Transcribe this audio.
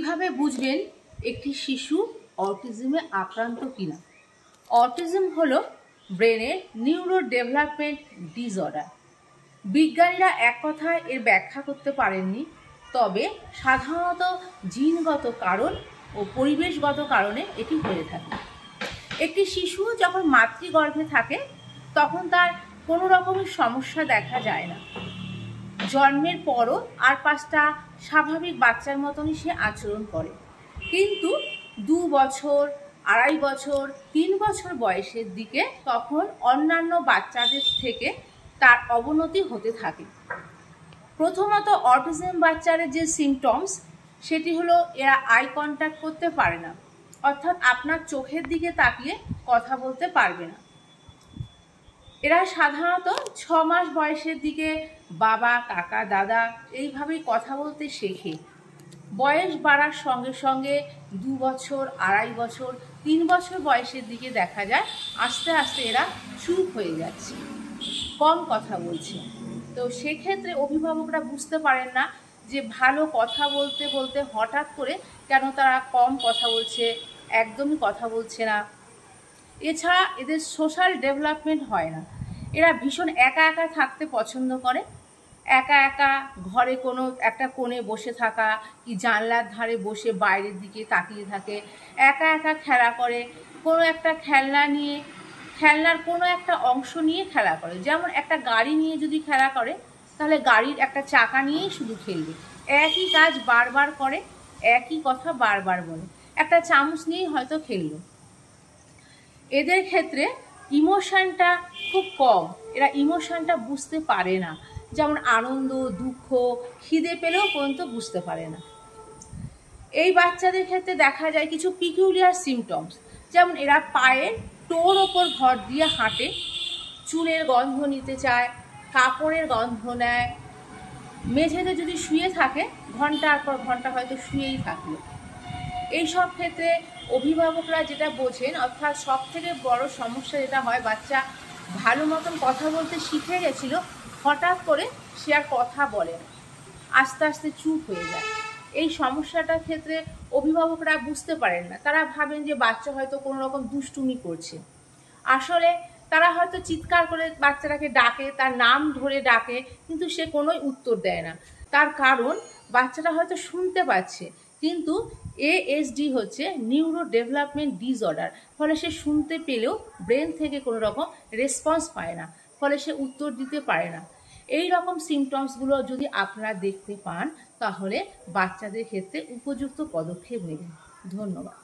কিভাবে বুঝবেন একটি শিশু অটিজমে আক্রান্ত কিনা? অটিজম হলো ব্রেনের নিউরো ডেভেলপমেন্ট ডিসঅর্ডার। বিজ্ঞানীরা এক কথায় এর ব্যাখ্যা করতে পারেননি, তবে সাধারণত জিনগত কারণ ও পরিবেশগত কারণে এটি হয়ে থাকে। একটি শিশু যখন মাতৃগর্ভে থাকে তখন তার কোনো রকমের সমস্যা দেখা যায় না। জন্মের পরও আর 5টা স্বাভাবিক বাচ্চার মতনই সে আচরণ করে, কিন্তু 2 বছর, 2.5 বছর, 3 বছর বয়সের দিকে তখন অন্যান্য বাচ্চাদের থেকে তার অবনতি হতে থাকে। প্রথমত অটিজম বাচ্চাদের যে সিমটমস সেটি হলো এরা আই কন্ট্যাক্ট করতে পারে না, অর্থাৎ আপনার চোখের দিকে তাকিয়ে কথা বলতে পারবে না। এরা সাধারণত 6 মাস বয়সের দিকে বাবা, কাকা, দাদা এইভাবেই কথা বলতে শেখে। বয়স বাড়ার সঙ্গে সঙ্গে 2 বছর, 2.5 বছর, 3 বছর বয়সের দিকে দেখা যায় আস্তে আস্তে এরা চুপ হয়ে যাচ্ছে, কম কথা বলছে। তো সেক্ষেত্রে অভিভাবকরা বুঝতে পারেন না যে ভালো কথা বলতে বলতে হঠাৎ করে কেন তারা কম কথা বলছে, একদমই কথা বলছে না। এছাড়া এদের সোশ্যাল ডেভেলপমেন্ট হয় না। এরা ভীষণ একা একা থাকতে পছন্দ করে। একা একা ঘরে কোনো একটা কোণে বসে থাকা, কি জানলার ধারে বসে বাইরের দিকে তাকিয়ে থাকে, একা একা খেলা করে, কোনো একটা খেলনার কোনো একটা অংশ নিয়ে খেলা করে। যেমন একটা গাড়ি নিয়ে যদি খেলা করে তাহলে গাড়ির একটা চাকা নিয়েই শুধু খেলবে, একই কাজ বারবার করে, একই কথা বারবার বলে, একটা চামচ নিয়েই হয়তো খেললো। এদের ক্ষেত্রে ইমোশনটা খুব কম, এরা ইমোশনটা বুঝতে পারে না। যেমন আনন্দ, দুঃখ, খিদে পেলেও পর্যন্ত বুঝতে পারে না। এই বাচ্চাদের ক্ষেত্রে দেখা যায় কিছু পিকুলিয়ার সিমটমস, যেমন এরা পায়ের টোর ওপর ভর দিয়ে হাঁটে, চুলের গন্ধ নিতে চায়, কাপড়ের গন্ধ নেয়, মেঝেতে যদি শুয়ে থাকে ঘন্টার পর ঘন্টা হয়তো শুয়েই থাকলো। এইসব ক্ষেত্রে অভিভাবকরা যেটা বোঝেন, অর্থাৎ সব থেকে বড় সমস্যা যেটা হয়, বাচ্চা ভালো মতন কথা বলতে শিখে গেছিলো, হঠাৎ করে সে আর কথা বলে না, আস্তে আস্তে চুপ হয়ে যায়। এই সমস্যাটার ক্ষেত্রে অভিভাবকরা বুঝতে পারেন না। তারা ভাবেন যে বাচ্চা হয়তো কোনো রকম দুষ্টুমি করছে। আসলে তারা হয়তো চিৎকার করে বাচ্চাটাকে ডাকে, তার নাম ধরে ডাকে, কিন্তু সে কোনোই উত্তর দেয় না। তার কারণ বাচ্চাটা হয়তো শুনতে পাচ্ছে, কিন্তু ASD হচ্ছে নিউরো ডেভেলপমেন্ট ডিসঅর্ডার, ফলে সে শুনতে পেলেও ব্রেন থেকে কোনো রকম রেসপন্স পায় না, ফলে সে উত্তর দিতে পারে না। এই রকম সিমটমসগুলো যদি আপনারা দেখতে পান তাহলে বাচ্চাদের ক্ষেত্রে উপযুক্ত পদক্ষেপ নেবেন। ধন্যবাদ।